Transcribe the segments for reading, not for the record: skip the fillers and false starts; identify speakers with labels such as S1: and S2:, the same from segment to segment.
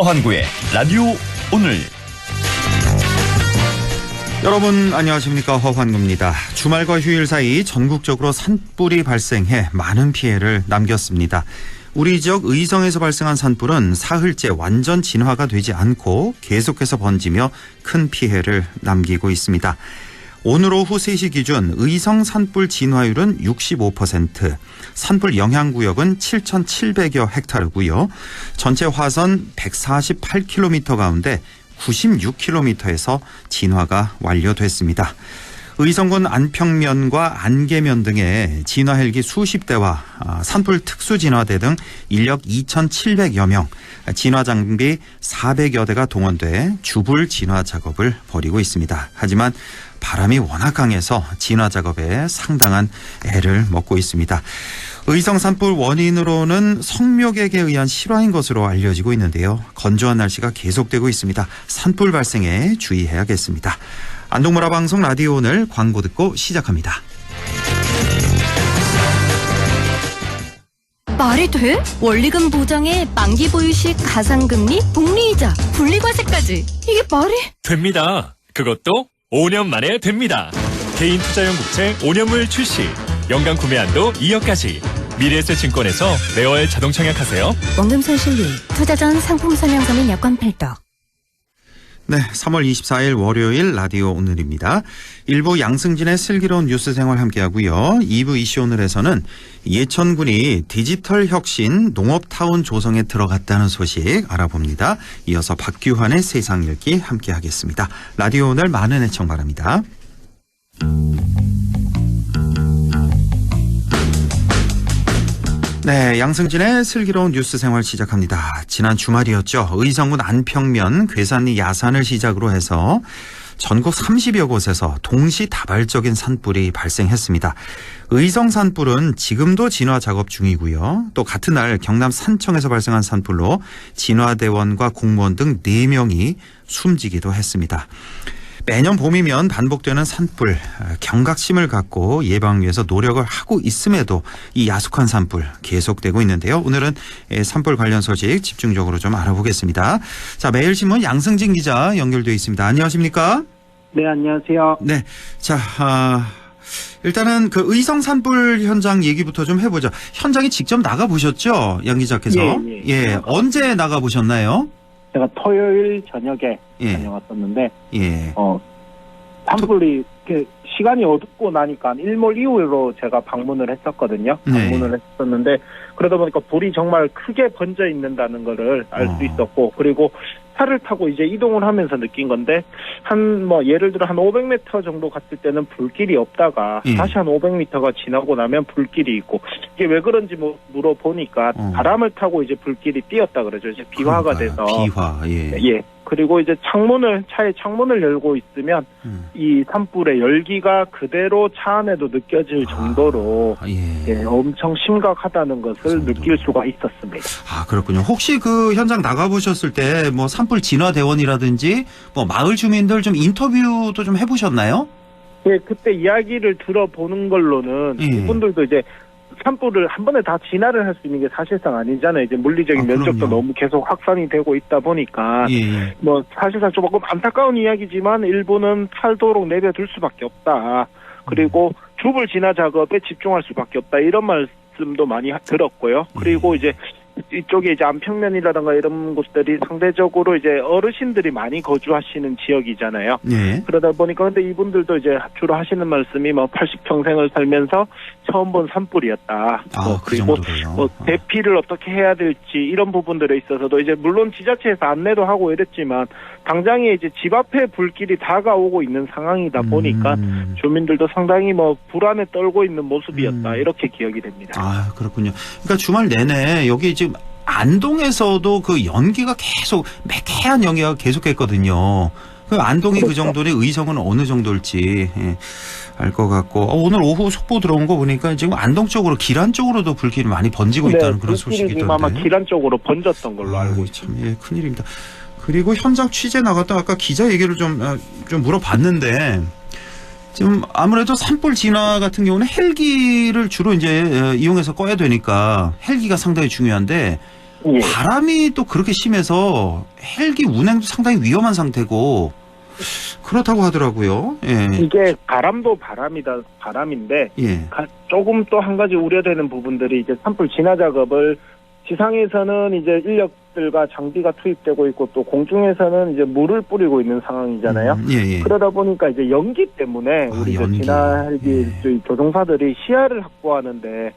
S1: 허환구의 라디오 오늘.
S2: 여러분 안녕하십니까, 허환구입니다. 주말과 휴일 사이 전국적으로 산불이 발생해 많은 피해를 남겼습니다. 우리 지역 의성에서 발생한 산불은 사흘째 완전 진화가 되지 않고 계속해서 번지며 큰 피해를 남기고 있습니다. 오늘 오후 3시 기준 의성 산불 진화율은 65%, 산불 영향구역은 7,700여 헥타르고요. 전체 화선 148km 가운데 96km에서 진화가 완료됐습니다. 의성군 안평면과 안계면 등의 진화 헬기 수십 대와 산불 특수진화대 등 인력 2,700여 명, 진화 장비 400여 대가 동원돼 주불 진화 작업을 벌이고 있습니다. 하지만 바람이 워낙 강해서 진화 작업에 상당한 애를 먹고 있습니다. 의성 산불 원인으로는 성묘객에 의한 실화인 것으로 알려지고 있는데요. 건조한 날씨가 계속되고 있습니다. 산불 발생에 주의해야겠습니다. 안동문화 방송 라디오 오늘 광고 듣고 시작합니다.
S3: 말이 돼? 원리금 보장에 만기 보유식 가상금리, 복리이자, 분리과세까지. 이게 말이?
S4: 됩니다. 그것도 5년 만에 됩니다. 개인 투자용 국채 5년물 출시. 연간 구매 한도 2억까지. 미래에셋증권에서 매월 자동 청약하세요.
S3: 원금손실률, 투자 전 상품 설명서 및 여건 필독.
S2: 네, 3월 24일 월요일 라디오 오늘입니다. 1부 양승진의 슬기로운 뉴스 생활 함께하고요. 2부 이슈 오늘에서는 예천군이 디지털 혁신 농업타운 조성에 들어갔다는 소식 알아봅니다. 이어서 박규환의 세상 읽기 함께하겠습니다. 라디오 오늘 많은 애청 바랍니다. 네, 양승진의 슬기로운 뉴스 생활 시작합니다. 지난 주말이었죠. 의성군 안평면 괴산리 야산을 시작으로 해서 전국 30여 곳에서 동시다발적인 산불이 발생했습니다. 의성 산불은 지금도 진화 작업 중이고요. 또 같은 날 경남 산청에서 발생한 산불로 진화대원과 공무원 등 4명이 숨지기도 했습니다. 매년 봄이면 반복되는 산불, 경각심을 갖고 예방 위해서 노력을 하고 있음에도 이 야속한 산불 계속되고 있는데요. 오늘은 산불 관련 소식 집중적으로 좀 알아보겠습니다. 자, 매일신문 양승진 기자 연결되어 있습니다. 안녕하십니까?
S5: 네, 안녕하세요.
S2: 네, 자, 일단은 그 의성 산불 현장 얘기부터 좀 해보죠. 현장에 직접 나가보셨죠? 양 기자께서. 예, 언제 나가보셨나요?
S5: 제가 토요일 저녁에 다녀왔었는데, 산불이 시간이 어둡고 나니까 일몰 이후로 제가 방문을 했었거든요. 방문을 했었는데, 그러다 보니까 불이 정말 크게 번져 있는다는 거를 알 수 있었고, 그리고 차를 타고 이제 이동을 하면서 느낀 건데, 예를 들어 한 500m 정도 갔을 때는 불길이 없다가, 다시 한 500m가 지나고 나면 불길이 있고, 이게 왜 그런지 물어보니까, 바람을 타고 이제 불길이 띄었다 그러죠. 이제 비화가 돼서.
S2: 비화, 예.
S5: 그리고 이제 차의 창문을 열고 있으면, 이 산불의 열기가 그대로 차 안에도 느껴질 정도로, 엄청 심각하다는 것을 느낄 수가 있었습니다.
S2: 아, 그렇군요. 혹시 그 현장 나가보셨을 때, 산불 진화 대원이라든지, 마을 주민들 좀 인터뷰도 좀 해보셨나요?
S5: 예, 그때 이야기를 들어보는 걸로는, 이분들도 이제, 산불을 한 번에 다 진화를 할 수 있는 게 사실상 아니잖아요. 이제 물리적인 면적도 너무 계속 확산이 되고 있다 보니까 사실상 조금 안타까운 이야기지만 일부는 살도록 내버려둘 수밖에 없다. 그리고 주불 진화 작업에 집중할 수밖에 없다. 이런 말씀도 많이 들었고요. 그리고 이제 이쪽에 이제 안평면이라든가 이런 곳들이 상대적으로 이제 어르신들이 많이 거주하시는 지역이잖아요. 그러다 보니까 근데 이분들도 이제 주로 하시는 말씀이 80평생을 살면서 처음 본 산불이었다. 그리고 대피를 어떻게 해야 될지 이런 부분들에 있어서도 이제 물론 지자체에서 안내도 하고 이랬지만 당장에 이제 집 앞에 불길이 다가오고 있는 상황이다 보니까 주민들도 상당히 불안에 떨고 있는 모습이었다. 이렇게 기억이 됩니다.
S2: 아, 그렇군요. 그러니까 주말 내내 여기 지금 안동에서도 그 연기가 계속 매캐한 연기가 계속했거든요. 그 안동이 그 정도니 의성은 어느 정도일지 알 것 같고 오늘 오후 속보 들어온 거 보니까 지금 안동 쪽으로 기란 쪽으로도 불길이 많이 번지고 있다는 그런 소식이 있던데.
S5: 아마 기란 쪽으로 번졌던 걸로 알고 있습니다.
S2: 참, 큰일입니다. 그리고 현장 취재 나갔다 아까 기자 얘기를 좀 물어봤는데 지금 아무래도 산불 진화 같은 경우는 헬기를 주로 이제 이용해서 꺼야 되니까 헬기가 상당히 중요한데
S5: 예.
S2: 바람이 또 그렇게 심해서 헬기 운행도 상당히 위험한 상태고 그렇다고 하더라고요. 예.
S5: 이게 바람도 바람인데
S2: 예.
S5: 조금 또 한 가지 우려되는 부분들이 이제 산불 진화 작업을 지상에서는 이제 인력들과 장비가 투입되고 있고 또 공중에서는 이제 물을 뿌리고 있는 상황이잖아요.
S2: 예.
S5: 그러다 보니까 이제 연기 때문에 우리 진화 헬기 조종사들이 시야를 확보하는데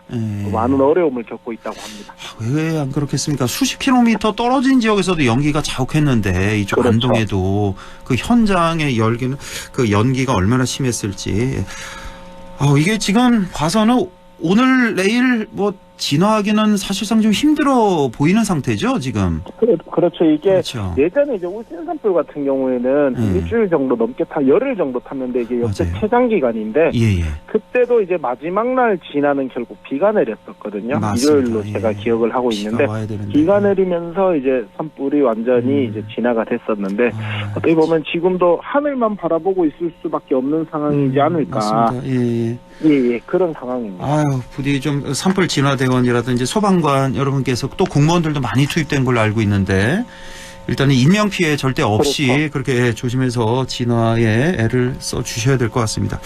S5: 많은 어려움을 겪고 있다고 합니다.
S2: 왜 안 그렇겠습니까? 수십 킬로미터 떨어진 지역에서도 연기가 자욱했는데 이쪽
S5: 그렇죠.
S2: 안동에도 그 현장의 그 연기가 얼마나 심했을지. 이게 지금 봐서는 오늘 내일 뭐 진화하기는 사실상 좀 힘들어 보이는 상태죠, 지금.
S5: 그렇죠. 이게
S2: 그렇죠.
S5: 예전에 이제 울진 산불 같은 경우에는 일주일 정도 넘게 열흘 정도 탔는데 이게 역대
S2: 맞아요.
S5: 최장 기간인데
S2: 예.
S5: 그때도 이제 마지막 날 진화는 결국 비가 내렸었거든요.
S2: 맞습니다.
S5: 일요일로 제가 기억을 하고 있는데
S2: 와야 되는데.
S5: 비가 내리면서 이제 산불이 완전히 이제 진화가 됐었는데 어떻게 보면 지금도 하늘만 바라보고 있을 수밖에 없는 상황이지 않을까.
S2: 맞습니다.
S5: 예, 그런 상황입니다.
S2: 부디 좀 산불 진화대원이라든지 소방관 여러분께서 또 공무원들도 많이 투입된 걸로 알고 있는데 일단은 인명피해 절대 없이 그렇게 조심해서 진화에 애를 써주셔야 될 것 같습니다.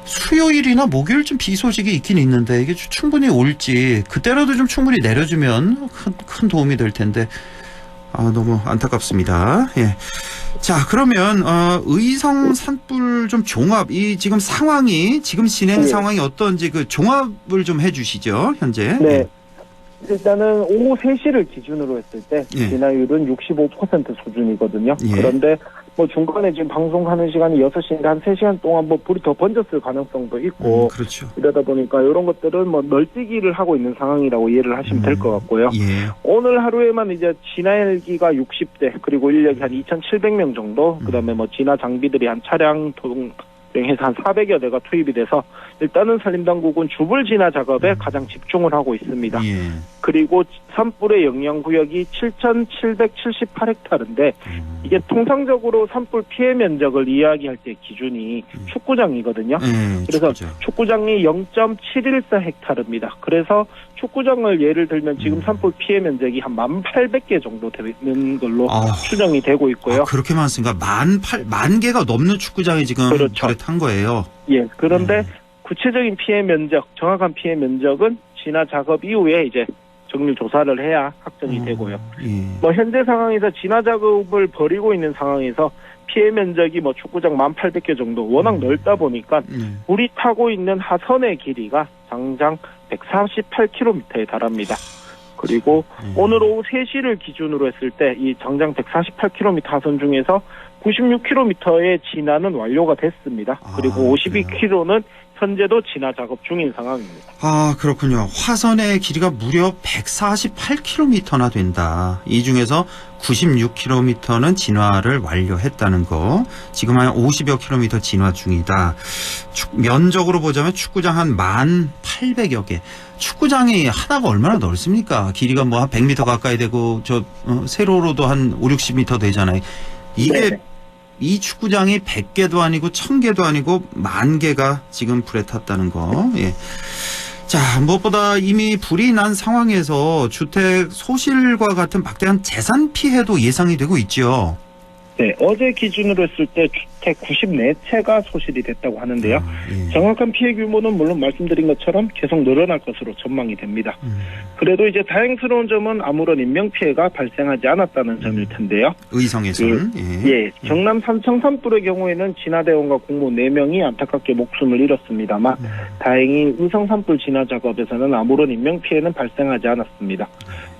S2: 수요일이나 목요일쯤 비 소식이 있긴 있는데 이게 충분히 올지 그때라도 좀 충분히 내려주면 큰 도움이 될 텐데 너무 안타깝습니다. 예. 자, 그러면 의성 산불 좀 종합 지금 상황이 지금 진행 상황이 어떤지 그 종합을 좀 해주시죠, 현재.
S5: 네. 일단은 오후 3시를 기준으로 했을 때 진화율은 65% 수준이거든요. 그런데 뭐 중간에 지금 방송하는 시간이 6시인데 한 3시간 동안 뭐 불이 더 번졌을 가능성도 있고
S2: 그렇죠.
S5: 이러다 보니까 이런 것들은 뭐 널뛰기를 하고 있는 상황이라고 이해를 하시면 될 것 같고요. 오늘 하루에만 이제 진화 헬기가 60대 그리고 인력이 한 2,700명 정도 그다음에 뭐 진화 장비들이 한 차량 해서 한 400여 대가 투입이 돼서 일단은 산림당국은 주불 진화 작업에 가장 집중을 하고 있습니다. 그리고 산불의 영향구역이 7,778헥타르인데 이게 통상적으로 산불 피해 면적을 이야기할 때 기준이 축구장이거든요. 그래서 축구장이 0.714헥타르입니다. 그래서 축구장을 예를 들면 지금 산불 피해 면적이 한 1,800개 정도 되는 걸로 추정이 되고 있고요.
S2: 그렇게 많습니까? 10,000개가 넘는 축구장이 지금 탄 거예요.
S5: 예. 그런데 구체적인 피해 면적, 정확한 피해 면적은 진화 작업 이후에 이제 정밀 조사를 해야 확정이 되고요. 뭐 현재 상황에서 진화 작업을 벌이고 있는 상황에서 피해 면적이 뭐 축구장 1,800개 정도 워낙 넓다 보니까 불이 타고 있는 하선의 길이가 장장 148km에 달합니다. 그리고 오늘 오후 3시를 기준으로 했을 때 이 장장 148km 하선 중에서 96km의 진화는 완료가 됐습니다. 그리고 52km는 현재도 진화 작업 중인 상황입니다.
S2: 그렇군요. 화선의 길이가 무려 148km나 된다. 이 중에서 96km는 진화를 완료했다는 거. 지금 한 50여 km 진화 중이다. 면적으로 보자면 축구장 한 1,800여 개. 축구장이 하나가 얼마나 넓습니까? 길이가 뭐 한 100m 가까이 되고 세로로도 한 5, 60m 되잖아요. 이게 이 축구장이 100개도 아니고 1,000개도 아니고 10,000개가 지금 불에 탔다는 거. 자, 무엇보다 이미 불이 난 상황에서 주택 소실과 같은 막대한 재산 피해도 예상이 되고 있죠.
S5: 네, 어제 기준으로 했을 때 주택 94채가 소실이 됐다고 하는데요. 정확한 피해 규모는 물론 말씀드린 것처럼 계속 늘어날 것으로 전망이 됩니다. 그래도 이제 다행스러운 점은 아무런 인명피해가 발생하지 않았다는 점일 텐데요.
S2: 의성에서는.
S5: 경남 삼청 산불의 경우에는 진화대원과 공무원 4명이 안타깝게 목숨을 잃었습니다만 다행히 의성 산불 진화 작업에서는 아무런 인명피해는 발생하지 않았습니다.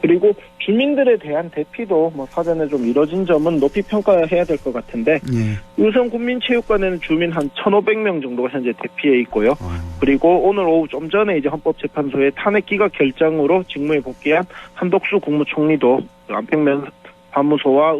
S5: 그리고 주민들에 대한 대피도 뭐 사전에 좀 이뤄진 점은 높이 평가해야 될 것 같은데 의성 국민체육관에는 주민 한 1,500명 정도가 현재 대피해 있고요. 그리고 오늘 오후 좀 전에 이제 헌법재판소의 탄핵 기각 결정으로 직무에 복귀한 한덕수 국무총리도 안평면 사무소와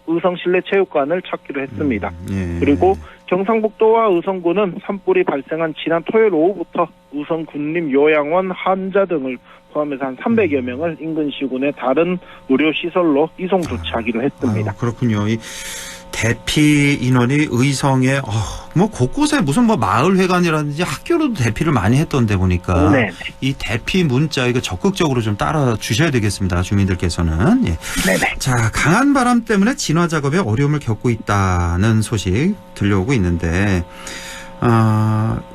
S5: 의성 실내체육관을 찾기로 했습니다. 그리고 경상북도와 의성군은 산불이 발생한 지난 토요일 오후부터 의성 군림 요양원 환자 등을 포함해서 한 300여 명을 인근 시군의 다른 의료시설로 이송 조치하기로 했습니다.
S2: 그렇군요. 이 대피 인원이 의성에 뭐 곳곳에 무슨 뭐 마을회관이라든지 학교로도 대피를 많이 했던데 보니까
S5: 네.
S2: 이 대피 문자 이거 적극적으로 좀 따라 주셔야 되겠습니다. 주민들께서는. 예.
S5: 네네.
S2: 자, 강한 바람 때문에 진화 작업에 어려움을 겪고 있다는 소식 들려오고 있는데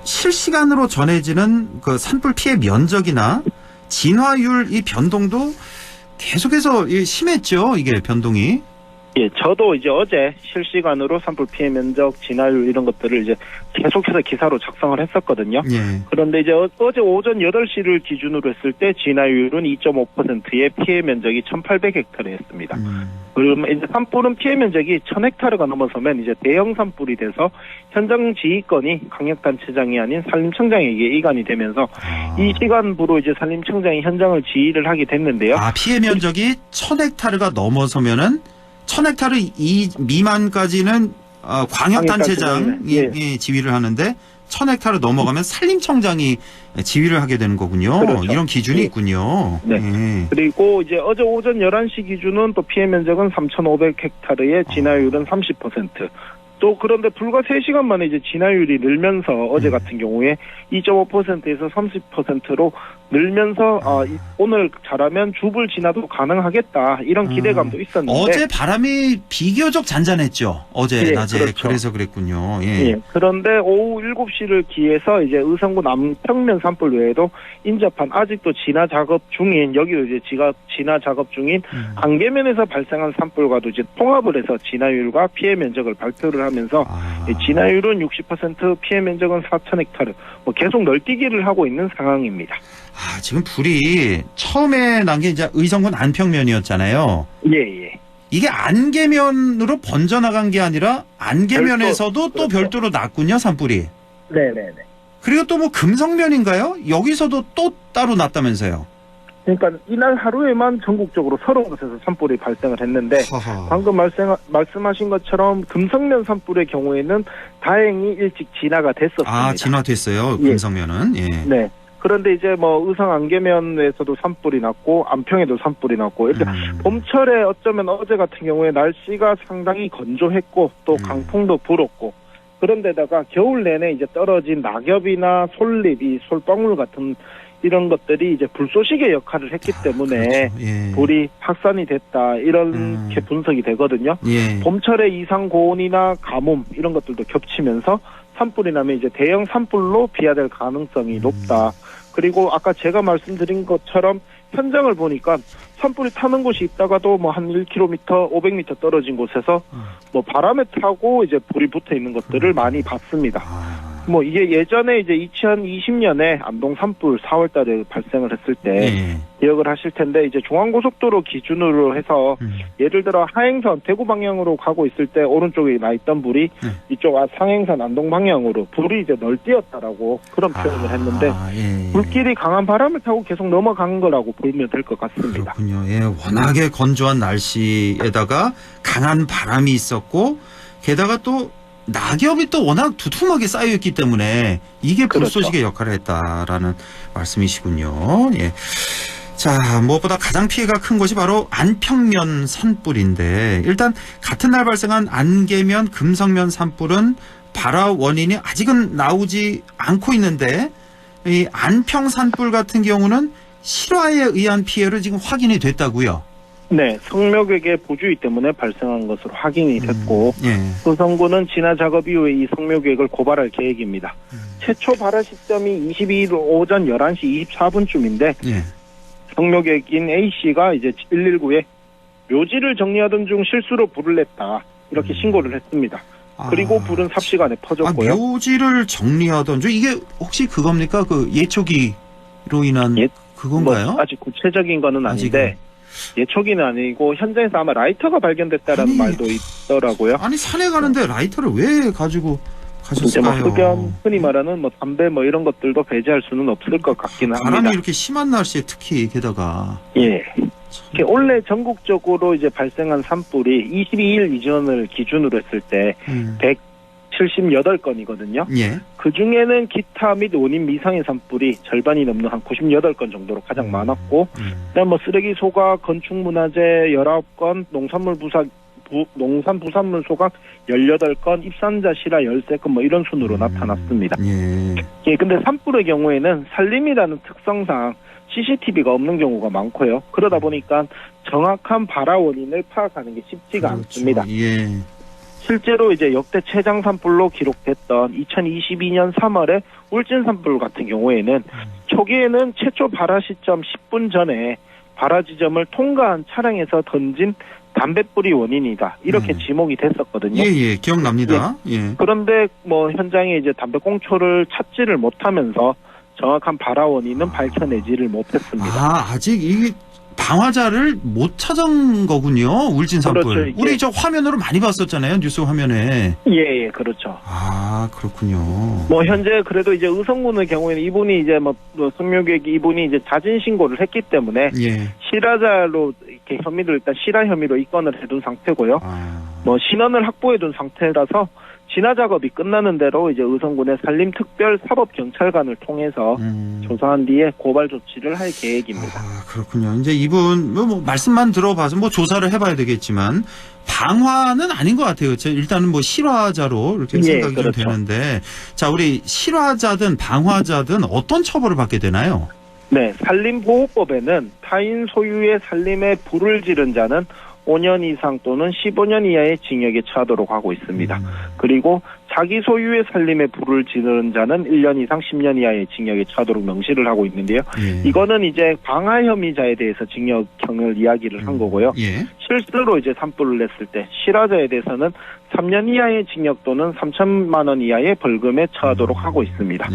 S2: 실시간으로 전해지는 그 산불 피해 면적이나 진화율 이 변동도 계속해서 심했죠. 이게 변동이.
S5: 예, 저도 이제 어제 실시간으로 산불 피해 면적, 진화율 이런 것들을 이제 계속해서 기사로 작성을 했었거든요.
S2: 예.
S5: 그런데 이제 어제 오전 8시를 기준으로 했을 때 진화율은 2.5%의 피해 면적이 1,800헥타르였습니다. 그러면 이제 산불은 피해 면적이 1,000헥타르가 넘어서면 이제 대형 산불이 돼서 현장 지휘권이 광역단체장이 아닌 산림청장에게 이관이 되면서 이 시간부로 이제 산림청장이 현장을 지휘를 하게 됐는데요.
S2: 피해 면적이 1,000헥타르가 넘어서면은 1,000헥타르 미만까지는 광역단체장이 지휘를 하는데 1,000헥타르 넘어가면 산림청장이 지휘를 하게 되는 거군요.
S5: 그렇죠.
S2: 이런 기준이 있군요.
S5: 네.
S2: 예.
S5: 그리고 이제 어제 오전 11시 기준은 또 피해 면적은 3,500헥타르에 진화율은 30%. 또 그런데 불과 3시간 만에 이제 진화율이 늘면서 어제 같은 경우에 2.5%에서 30%로 늘면서 오늘 잘하면 주불 진화도 가능하겠다 이런 기대감도 있었는데
S2: 어제 바람이 비교적 잔잔했죠. 어제
S5: 예,
S2: 낮에
S5: 그렇죠.
S2: 그래서 그랬군요. 예.
S5: 예. 그런데 오후 7시를 기해서 이제 의성구 남평면 산불 외에도 인접한 아직도 진화 작업 중인 여기도 이제 진화 작업 중인 안개면에서 발생한 산불과도 이제 통합을 해서 진화율과 피해 면적을 발표를 하면서 진화율은 60%, 피해 면적은 4,000헥타르 뭐 계속 널뛰기를 하고 있는 상황입니다.
S2: 지금 불이 처음에 난 게 이제 의성군 안평면이었잖아요.
S5: 예.
S2: 이게 안개면으로 번져나간 게 아니라 안개면에서도 또 별도로 났군요, 산불이.
S5: 네네네.
S2: 그리고 또 뭐 금성면인가요? 여기서도 또 따로 났다면서요?
S5: 그러니까 이날 하루에만 전국적으로 30곳에서 산불이 발생을 했는데 방금 말씀하신 것처럼 금성면 산불의 경우에는 다행히 일찍 진화가 됐었습니다.
S2: 진화됐어요. 금성면은. 예.
S5: 네. 그런데 이제 뭐 의성 안개면에서도 산불이 났고 안평에도 산불이 났고 이렇게 봄철에 어쩌면 어제 같은 경우에 날씨가 상당히 건조했고 또 강풍도 불었고 그런데다가 겨울 내내 이제 떨어진 낙엽이나 솔잎, 이 솔방울 같은 이런 것들이 이제 불쏘시개 역할을 했기 때문에
S2: 그렇죠. 예.
S5: 불이 확산이 됐다 이렇게 분석이 되거든요.
S2: 예.
S5: 봄철에 이상 고온이나 가뭄 이런 것들도 겹치면서 산불이 나면 이제 대형 산불로 비화될 가능성이 높다. 그리고 아까 제가 말씀드린 것처럼 현장을 보니까 산불이 타는 곳이 있다가도 뭐 한 1km, 500m 떨어진 곳에서 뭐 바람에 타고 이제 불이 붙어 있는 것들을 많이 봤습니다. 뭐 이게 예전에 이제 2020년에 안동 산불 4월 달에 발생을 했을 때 기억을 하실 텐데 이제 중앙고속도로 기준으로 해서 예를 들어 하행선 대구 방향으로 가고 있을 때 오른쪽에 나 있던 불이 이쪽 상행선 안동 방향으로 불이 이제 널뛰었다라고 그런 표현을 했는데 불길이 강한 바람을 타고 계속 넘어간 거라고 보면 될 것 같습니다.
S2: 그렇군요. 예, 워낙에 건조한 날씨에다가 강한 바람이 있었고 게다가 또 낙엽이 또 워낙 두툼하게 쌓여있기 때문에 이게 불쏘시개 역할을 했다라는 말씀이시군요. 예. 자, 무엇보다 가장 피해가 큰 것이 바로 안평면 산불인데 일단 같은 날 발생한 안개면, 금성면 산불은 발화 원인이 아직은 나오지 않고 있는데 이 안평 산불 같은 경우는 실화에 의한 피해로 지금 확인이 됐다고요.
S5: 네, 성묘객의 부주의 때문에 발생한 것으로 확인이 됐고 의성구는 진화 작업 이후에 이 성묘객을 고발할 계획입니다. 최초 발화 시점이 22일 오전 11시 24분쯤인데 성묘객인 A씨가 이제 119에 묘지를 정리하던 중 실수로 불을 냈다 이렇게 신고를 했습니다. 그리고 불은 삽시간에 퍼졌고요.
S2: 묘지를 정리하던 중 이게 혹시 그겁니까? 그 예초기로 인한 그건가요?
S5: 뭐 아직 구체적인 거는 아닌데 예초기는 아니고 현장에서 아마 라이터가 발견됐다라는 말도 있더라고요.
S2: 아니 산에 가는데 라이터를 왜 가지고 가셨을까요?
S5: 뭐 흡연, 흔히 말하는 뭐 담배 뭐 이런 것들도 배제할 수는 없을 것 같기는 합니다.
S2: 바람이 이렇게 심한 날씨에 특히 게다가
S5: 원래 전국적으로 이제 발생한 산불이 22일 이전을 기준으로 했을 때 178건이거든요. 그 중에는 기타 및 원인 미상의 산불이 절반이 넘는 한 98건 정도로 가장 많았고, 그다음 뭐 쓰레기 소각, 건축 문화재 19건, 농산물 농산 부산물 소각 18건, 입산자 실화 13건 뭐 이런 순으로 나타났습니다. 예, 근데 산불의 경우에는 산림이라는 특성상 CCTV가 없는 경우가 많고요. 그러다 보니까 정확한 발화 원인을 파악하는 게 쉽지가 않습니다.
S2: 예.
S5: 실제로 이제 역대 최장 산불로 기록됐던 2022년 3월에 울진 산불 같은 경우에는 초기에는 최초 발화 시점 10분 전에 발화 지점을 통과한 차량에서 던진 담뱃불이 원인이다. 이렇게 지목이 됐었거든요.
S2: 예, 기억납니다. 예.
S5: 그런데 뭐 현장에 이제 담배꽁초를 찾지를 못하면서 정확한 발화 원인은 밝혀내지를 못했습니다.
S2: 아직 이 방화자를 못 찾은 거군요. 울진 산불.
S5: 그렇죠,
S2: 우리 저 화면으로 많이 봤었잖아요. 뉴스 화면에.
S5: 예, 그렇죠.
S2: 그렇군요.
S5: 뭐 현재 그래도 이제 의성군의 경우에는 이분이 이제 성묘객 이분이 이제 자진 신고를 했기 때문에 실화자로 이렇게 혐의를 일단 실화 혐의로 입건을 해둔 상태고요. 뭐 신원을 확보해둔 상태라서 진화 작업이 끝나는 대로 이제 의성군의 산림특별사법경찰관을 통해서 조사한 뒤에 고발 조치를 할 계획입니다.
S2: 그렇군요. 이제 이분 뭐 말씀만 들어봐서 뭐 조사를 해봐야 되겠지만 방화는 아닌 것 같아요. 일단은 뭐 실화자로 이렇게 생각이 좀 되는데, 자, 우리 실화자든 방화자든 어떤 처벌을 받게 되나요?
S5: 네, 산림보호법에는 타인 소유의 산림에 불을 지른 자는 5년 이상 또는 15년 이하의 징역에 처하도록 하고 있습니다. 그리고 자기 소유의 산림에 불을 지른 자는 1년 이상 10년 이하의 징역에 처하도록 명시를 하고 있는데요. 이거는 이제 방화 혐의자에 대해서 징역형을 이야기를 한 거고요. 실제로 이제 산불을 냈을 때 실화자에 대해서는 3년 이하의 징역 또는 3천만 원 이하의 벌금에 처하도록 하고 있습니다.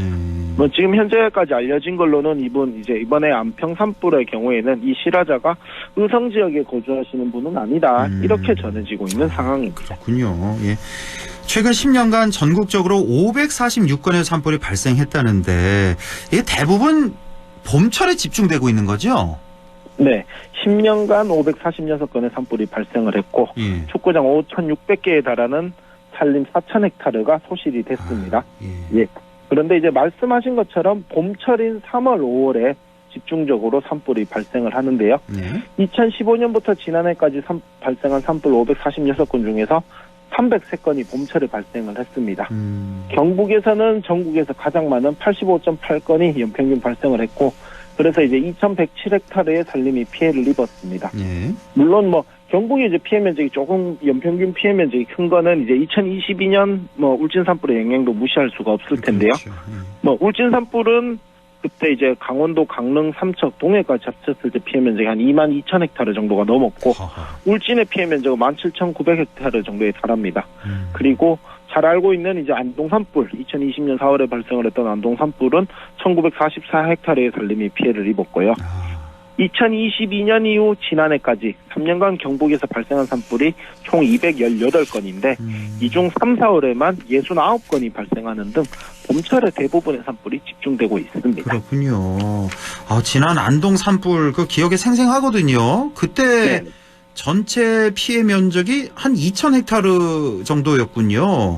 S5: 뭐 지금 현재까지 알려진 걸로는 이번에 안평 산불의 경우에는 이 실화자가 의성 지역에 거주하시는 분은 아니다. 이렇게 전해지고 있는 상황입니다.
S2: 그렇군요. 예. 최근 10년간 전국적으로 546건의 산불이 발생했다는데 이게 대부분 봄철에 집중되고 있는 거죠?
S5: 네. 10년간 546건의 산불이 발생을 했고 축구장 5,600개에 달하는 산림 4,000헥타르가 소실이 됐습니다. 예. 그런데 이제 말씀하신 것처럼 봄철인 3월, 5월에 집중적으로 산불이 발생을 하는데요. 2015년부터 지난해까지 발생한 산불 546건 중에서 303건이 봄철에 발생을 했습니다. 경북에서는 전국에서 가장 많은 85.8건이 연평균 발생을 했고, 그래서 이제 2,107헥타르의 산림이 피해를 입었습니다. 물론 뭐 경북의 이제 피해 면적이 조금 연평균 피해 면적이 큰 거는 이제 2022년 뭐 울진 산불의 영향도 무시할 수가 없을 텐데요. 뭐 울진 산불은 그때 이제 강원도 강릉 삼척 동해까지 합쳤을 때 피해 면적이 한 22,000헥타르 정도가 넘었고 울진의 피해 면적은 17,900헥타르 정도에 달합니다. 그리고 잘 알고 있는 이제 안동 산불 2020년 4월에 발생을 했던 안동 산불은 1,944헥타르의 산림이 피해를 입었고요. 2022년 이후 지난해까지 3년간 경북에서 발생한 산불이 총 218건인데 이 중 3, 4월에만 69건이 발생하는 등 봄철에 대부분의 산불이 집중되고 있습니다.
S2: 그렇군요. 지난 안동 산불 그 기억에 생생하거든요. 그때 전체 피해 면적이 한 2,000헥타르 정도였군요.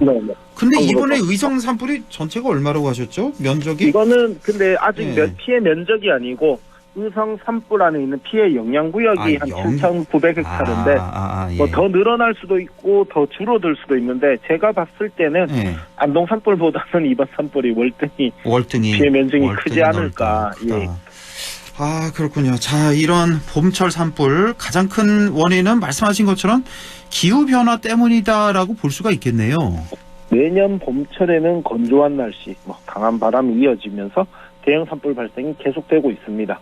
S2: 근데 이번에 의성 산불이 전체가 얼마라고 하셨죠? 면적이?
S5: 이거는 근데 아직 피해 면적이 아니고 의성 산불 안에 있는 피해 영향구역이 한 7,900헥타르인데 뭐 더 늘어날 수도 있고 더 줄어들 수도 있는데 제가 봤을 때는 안동 산불보다는 이번 산불이 월등히 피해 면적이 크지 않을까.
S2: 그렇군요. 자, 이런 봄철 산불 가장 큰 원인은 말씀하신 것처럼 기후변화 때문이다라고 볼 수가 있겠네요.
S5: 매년 봄철에는 건조한 날씨, 강한 바람이 이어지면서 대형 산불 발생이 계속되고 있습니다.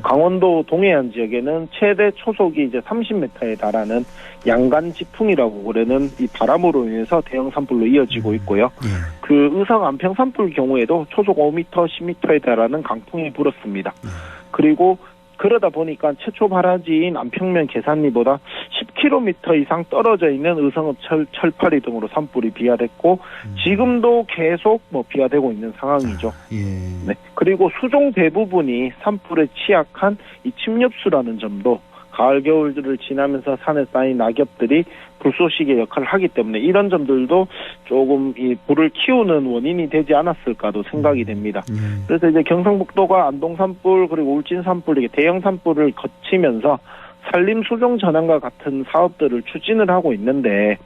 S5: 강원도 동해안 지역에는 최대 초속이 이제 30m에 달하는 양간 지풍이라고 그러는 이 바람으로 인해서 대형 산불로 이어지고 있고요. 그 의성 안평 산불 경우에도 초속 5m, 10m에 달하는 강풍이 불었습니다. 그리고 그러다 보니까 최초 발화지인 안평면 계산리보다 10km 이상 떨어져 있는 의성읍 철파리 등으로 산불이 비화됐고 지금도 계속 비화되고 있는 상황이죠. 네. 그리고 수종 대부분이 산불에 취약한 이 침엽수라는 점도 가을 겨울들을 지나면서 산에 쌓인 낙엽들이 불쏘시개 역할을 하기 때문에 이런 점들도 조금 이 불을 키우는 원인이 되지 않았을까도 생각이 됩니다. 그래서 이제 경상북도가 안동 산불 그리고 울진 산불 이게 대형 산불을 거치면서 산림 수종 전환과 같은 사업들을 추진을 하고 있는데